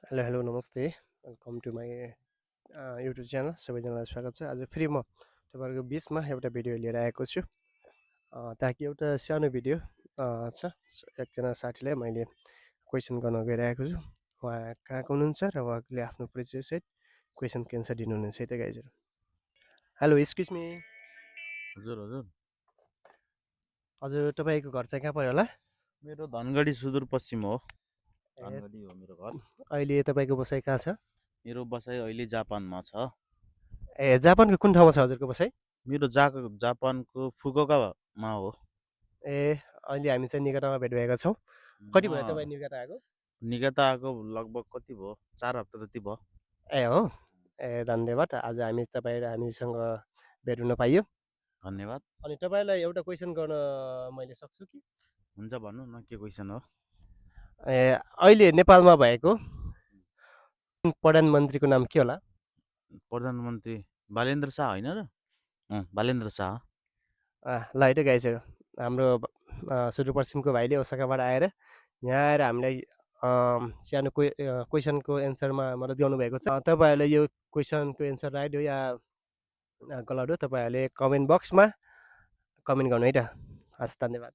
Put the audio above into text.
Hello नमस्ते welcome to my YouTube channel सबैजनालाई स्वागत छ। आज फेरि म तपाईँहरूको बिचमा एउटा भिडियो लिएर आएको छु ताकि एउटा सानो भिडियो छ। एकजना साथीलाई मैले क्वेसन गर्न गइरहेको छु। उहाँ कहाँको हुनुहुन्छ र उहाँले आफ्नो परिचयसहित क्वेसनको एन्सर दिनुहुनेछ है त गाइजहरू। Hello excuse me. हजुर हजुर हजुर तपाईँको घर चाहिँ कहाँ पऱ्यो होला? मेरो धनगढी सुदूरपश्चिम हो। ए धनगढी हो मेरो घर। अहिले तपाईँको बसाइ कहाँ छ? मेरो बसाइ अहिले जापानमा छ। ए जापानको कुन ठाउँमा छ हजुरको बसाइ? मेरो जापानको फुकुओकामा हो। ए अहिले हामी चाहिँ निकटमा भेट भएका छौँ। कति भयो तपाईँ निकट आएको? निकट आएको लगभग कति भयो, 4 हप्ता जति भयो। ए हो, ए धन्यवाद। आज हामीसँग भेट हुन पाइयो। धन्यवाद। अनि तपाईँलाई एउटा क्वेसन गर्न मैले सक्छु कि? हुन्छ भन्नु न, के क्वेसन हो? ए अहिले नेपालमा भएको प्रधानमन्त्रीको नाम के होला? प्रधानमन्त्री बालेन्द्र शाह होइन र? बालेन्द्र शाह। ल है त गाइजहरू, हाम्रो सुदूरपश्चिमको भाइले ओसाकाबाट आएर यहाँ आएर हामीलाई सानो क्वेसनको एन्सरमा मलाई दिनु भएको छ। तपाईँहरूले यो क्वेसनको एन्सर राइट हो या गलत हो तपाईँहरूले कमेन्ट बक्समा कमेन्ट गर्नु है त। हस्, धन्यवाद।